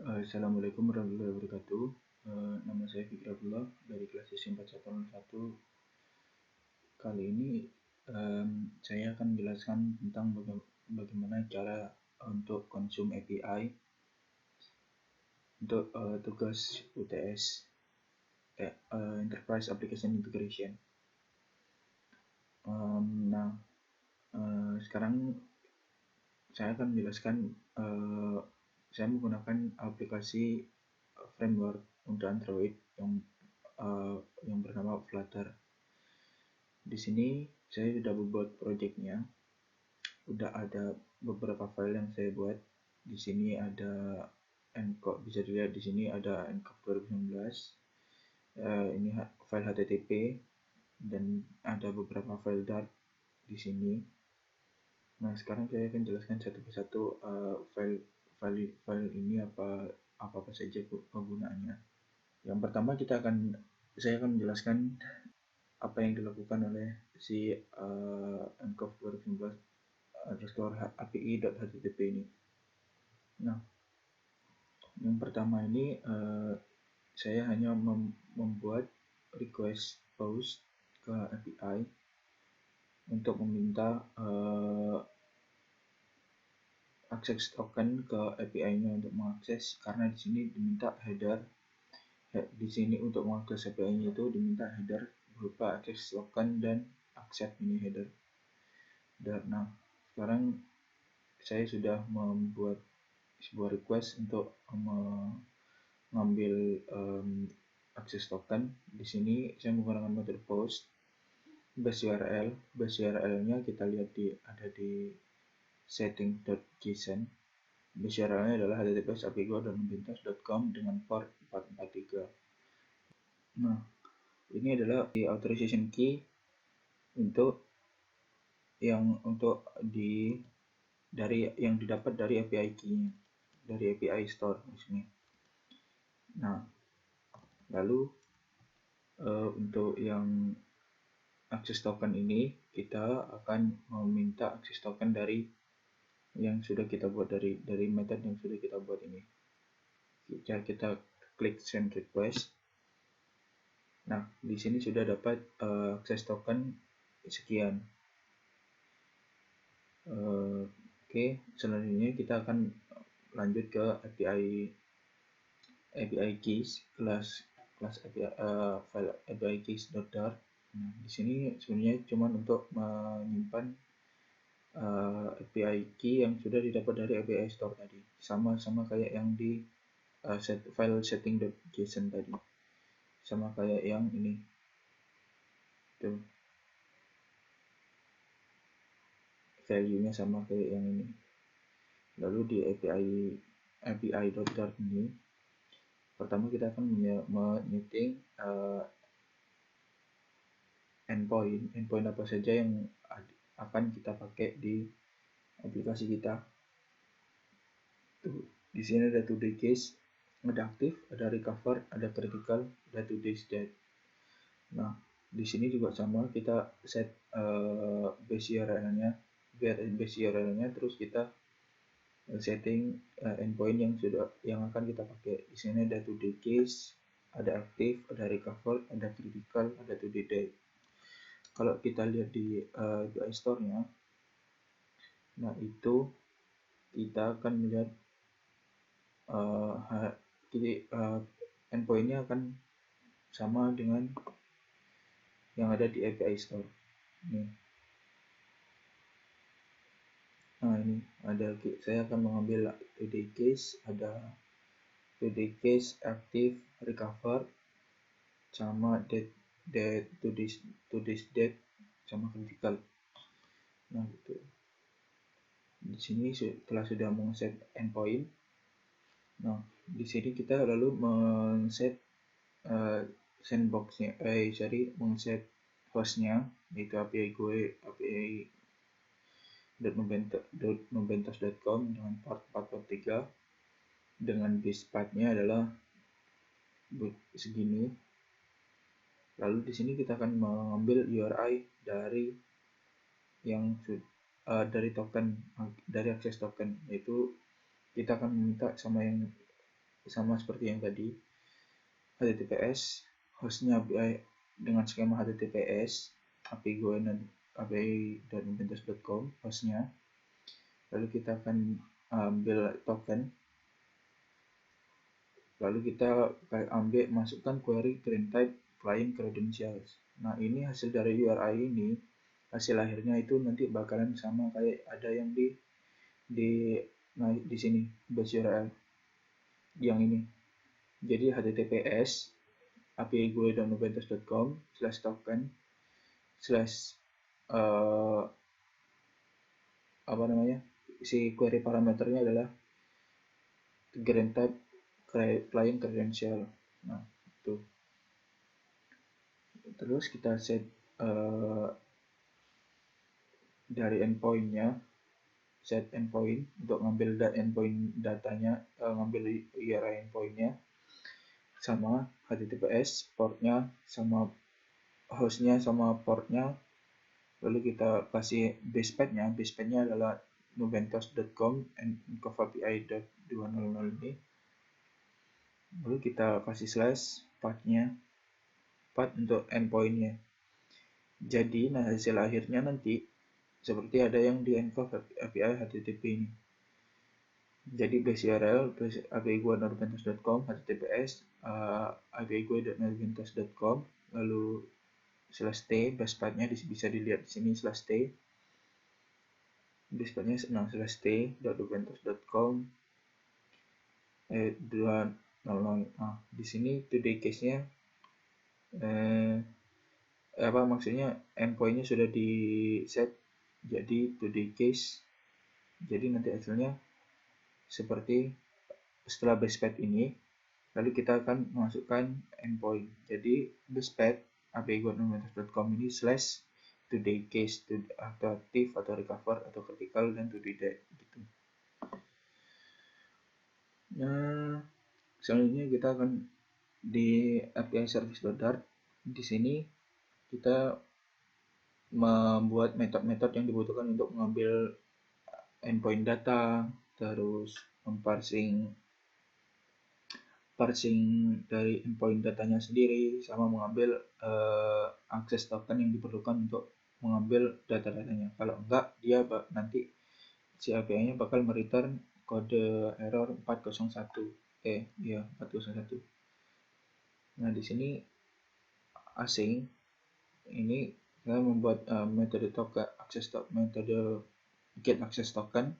Assalamualaikum warahmatullahi wabarakatuh. Nama saya Fikri Abdullah dari kelas SIM 4101. Kali ini saya akan menjelaskan tentang bagaimana cara untuk konsum API untuk tugas UTS Enterprise Application Integration. Sekarang saya akan menjelaskan saya menggunakan aplikasi framework untuk Android yang bernama Flutter. Di sini saya sudah membuat projectnya, udah ada beberapa file yang saya buat. Di sini ada encode, bisa dilihat di sini ada encode 2019. Ini file HTTP dan ada beberapa file Dart di sini. Nah, sekarang saya akan jelaskan satu persatu file ini apa saja penggunaannya. Yang pertama saya akan menjelaskan apa yang dilakukan oleh si encode 2019 underscore API.http ini. Nah, yang pertama ini saya hanya membuat request post ke API untuk meminta akses token ke API-nya untuk mengakses, karena di sini diminta header. Di sini untuk mengakses API-nya itu diminta header berupa akses token dan accept ini header. Nah, sekarang saya sudah membuat sebuah request untuk mengambil akses token. Di sini saya menggunakan metode post base URL. Base URL-nya kita lihat ada di setting.json. Base URL-nya adalah https://apigo.nubentas.com dengan port 443. Nah, ini adalah di authorization key untuk yang didapat dari API key-nya, dari API store di sini. Nah, lalu untuk yang akses token ini kita akan meminta akses token dari yang sudah kita buat, dari method yang sudah kita buat ini. Kita klik send request. Nah, di sini sudah dapat akses token sekian. Oke, selanjutnya kita akan lanjut ke API keys, kelas file API keys.dart. Nah, di sini sebenarnya cuma untuk menyimpan API key yang sudah didapat dari API store tadi, sama kayak yang di file setting.json tadi, sama kayak yang ini tuh, value-nya sama kayak yang ini. Lalu di API.dart ini, pertama kita akan menyeting endpoint apa saja yang akan kita pakai di aplikasi kita. Tuh, di sini ada today case, ada active, ada recover, ada critical, ada today's date. Nah, di sini juga sama, kita set base URL-nya, terus kita setting endpoint yang akan kita pakai. Di sini ada today case, ada active, ada recover, ada critical, ada today date. Kalau kita lihat di API Store-nya, nah itu kita akan melihat endpoint-nya akan sama dengan yang ada di API Store. Nih. Nah, ini ada, saya akan mengambil today case, ada today case, active, recover, sama today's date, sama critical. Nah, gitu. Di sini setelah sudah mengset endpoint, nah di sini kita lalu men-set sandbox-nya, mengset hostnya, yaitu API gue, api.nubentas.com dengan port 443, dengan base path-nya adalah segini. Lalu di sini kita akan mengambil URI dari dari akses token, yaitu kita akan meminta sama yang sama seperti yang tadi, HTTPS, hostnya API dengan skema HTTPS, api.noventus.com hostnya. Lalu kita akan ambil token, lalu kita masukkan query green type client credentials. Nah, ini hasil dari URI ini, hasil akhirnya itu nanti bakalan sama kayak ada yang di sini base URL yang ini. Jadi https api.gue.noventus.com/token/ si query parameternya adalah green type client credential. Nah, itu. Terus kita set dari endpointnya, set endpoint untuk ngambil endpoint datanya, ngambil URI endpointnya, sama HTTPS portnya, sama hostnya, sama portnya. Lalu kita kasih basepathnya adalah noventus.com and API.200 ini. Lalu kita kasih slash path untuk endpointnya. Jadi nah hasil akhirnya nanti seperti ada yang di encode API HTTP ini. Jadi base URL api.gue.noventus.com https api.gue.noventus.com, lalu /t, basepathnya bisa dilihat di sini /t, basepathnya /t.noventus.com 200. Nah, di sini today case-nya maksudnya endpoint-nya sudah di set jadi today case. Jadi nanti hasilnya seperti setelah basepath ini, lalu kita akan memasukkan endpoint. Jadi basepath api.noventus.com ini / today case atau aktif atau recover atau critical dan today dead gitu. Nah, selanjutnya kita akan di API service.dart. Di sini kita membuat metode-metode yang dibutuhkan untuk mengambil endpoint data, terus parsing dari endpoint datanya sendiri, sama mengambil akses token yang diperlukan untuk mengambil data-datanya. Kalau enggak, dia nanti si API-nya bakal mereturn kode error 401. 401. Nah, di sini asing ini saya membuat metode token metode get access token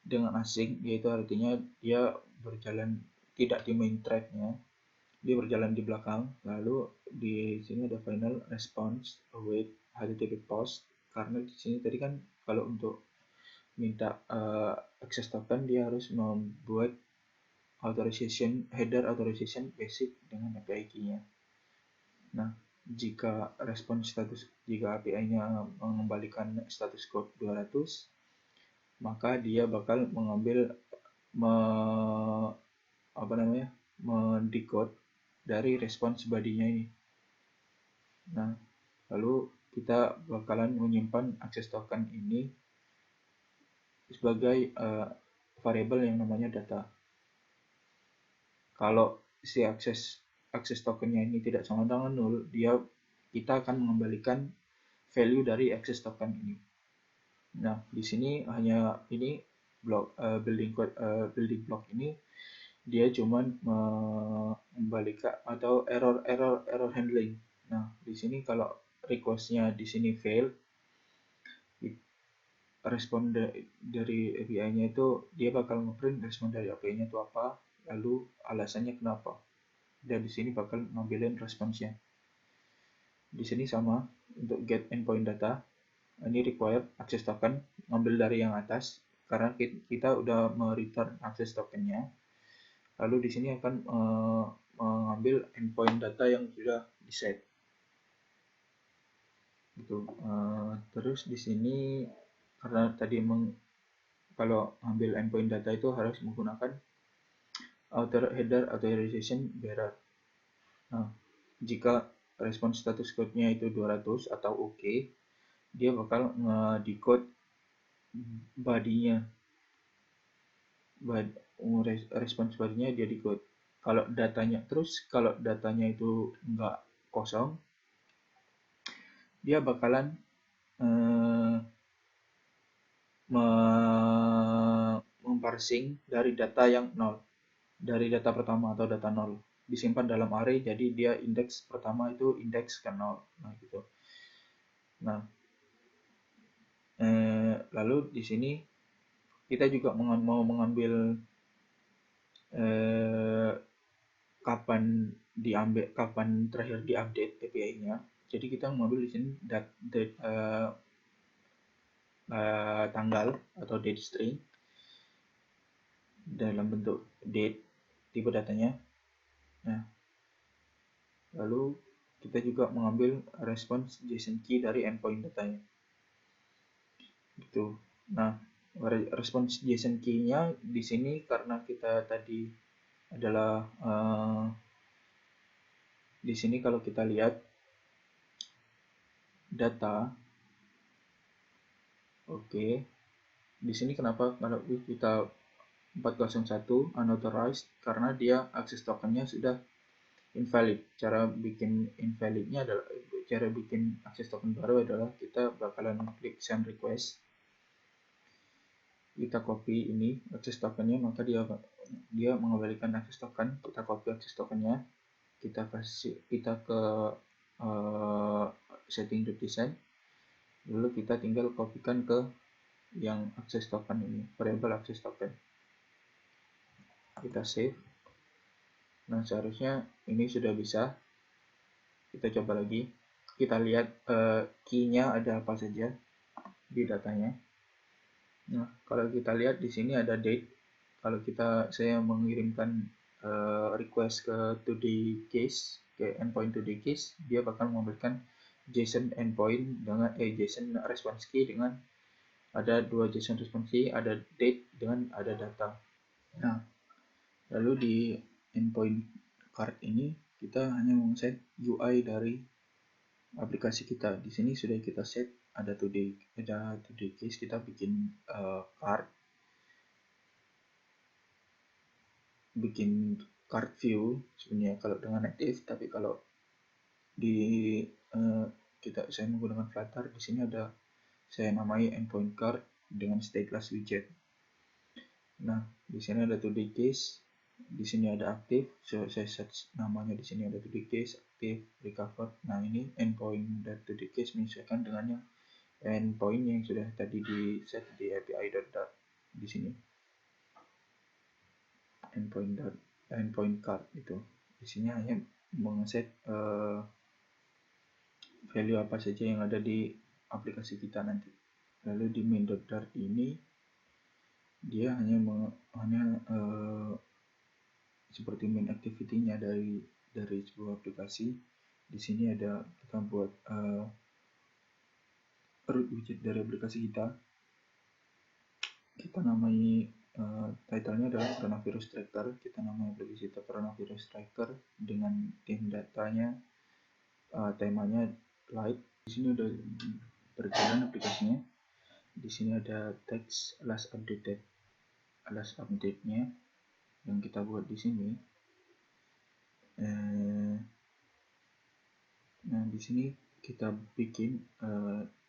dengan asing, yaitu artinya dia berjalan tidak di main thread-nya, dia berjalan di belakang. Lalu di sini ada final response await HTTP post, karena di sini tadi kan kalau untuk minta access token dia harus membuat header authorization basic dengan API key-nya. Nah, jika API-nya mengembalikan status code 200, maka dia bakal mengambil mendecode dari response body-nya ini. Nah, lalu kita bakalan menyimpan access token ini sebagai variabel yang namanya data. Kalau si access tokennya ini tidak sama dengan 0, kita akan mengembalikan value dari access token ini. Nah, di sini hanya ini building block ini dia cuman membalikan atau error handling. Nah, di sini kalau request-nya di sini fail, respon dari API-nya itu dia bakal ngeprint respon dari API-nya itu apa, lalu alasannya kenapa. Dan di sini bakal ngambilin responsnya. Di sini sama untuk get endpoint data, ini required access token, ngambil dari yang atas karena kita udah mereturn access tokennya. Lalu di sini akan mengambil endpoint data yang sudah di set. Gitu. Terus di sini karena tadi kalau ambil endpoint data itu harus menggunakan header authorization bearer. Nah, jika respon status code-nya itu 200 atau OK, dia bakal nge-decode body-nya. Respons body-nya dia decode. Kalau datanya itu nggak kosong, dia bakalan eh, memparsing dari data yang nol, dari data pertama atau data nol disimpan dalam array, jadi dia indeks pertama itu indeks ke nol. Nah gitu. Nah lalu di sini kita juga mau mengambil eh, kapan terakhir diupdate API-nya. Jadi kita mengambil di sini tanggal atau date string dalam bentuk date, tipe datanya. Nah, lalu kita juga mengambil response JSON key dari endpoint datanya. Gitu. Nah, response JSON key-nya di sini karena kita tadi adalah di sini kalau kita lihat data, oke. Di sini kenapa kalau kita 401 unauthorized, karena dia akses tokennya sudah invalid. Cara bikin akses token baru adalah kita bakalan klik send request, kita copy ini akses tokennya, maka dia mengembalikan akses token. Kita copy akses tokennya, kita ke setting.design, lalu kita tinggal kopikan ke yang akses token ini, variable akses token. Kita save. Nah, seharusnya ini sudah bisa. Kita coba lagi. Kita lihat key-nya ada apa saja di datanya. Nah, kalau kita lihat di sini ada date. Kalau saya mengirimkan request ke case, ke endpoint case, dia bakal memberikan JSON endpoint dengan JSON response key dengan ada 2 JSON response key, ada date dengan ada data. Nah, lalu di endpoint card ini kita hanya set UI dari aplikasi kita. Di sini sudah kita set ada today case, kita bikin card, bikin card view sebenarnya kalau dengan native, tapi kalau di saya menggunakan Flutter, di sini ada saya namai endpoint card dengan stateless widget. Nah, di sini ada today case, di sini ada aktif, saya set namanya di sini ada today case, aktif, recover. Nah, ini endpoint dan today case menyesuaikan dengan yang endpoint yang sudah tadi di set di API dot di sini. Endpoint card itu. Di sini hanya mengeset value apa saja yang ada di aplikasi kita nanti. Lalu di main.dart ini dia hanya seperti main activity-nya dari sebuah aplikasi. Di sini ada kita buat root widget dari aplikasi kita. Kita namai title-nya adalah coronavirus tracker. Kita namai aplikasi kita coronavirus tracker dengan theme datanya, temanya light. Di sini udah berjalan aplikasinya. Di sini ada text last update-nya yang kita buat di sini. Nah, di sini kita bikin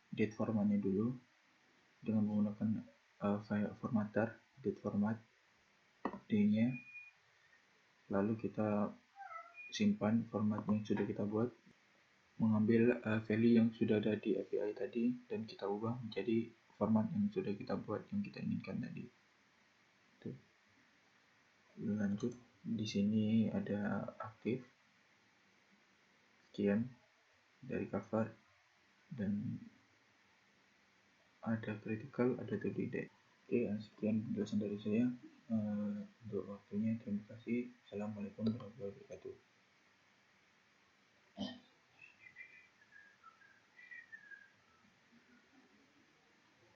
date formatnya dulu dengan menggunakan file formatter, date format d-nya, lalu kita simpan format yang sudah kita buat, mengambil value yang sudah ada di API tadi dan kita ubah menjadi format yang sudah kita buat, yang kita inginkan tadi. Tuh. Lanjut, di sini ada aktif, sekian dari cover, dan ada critical, ada to be dead. Oke, sekian penjelasan dari saya. Untuk waktunya, terima kasih. Assalamualaikum warahmatullahi wabarakatuh.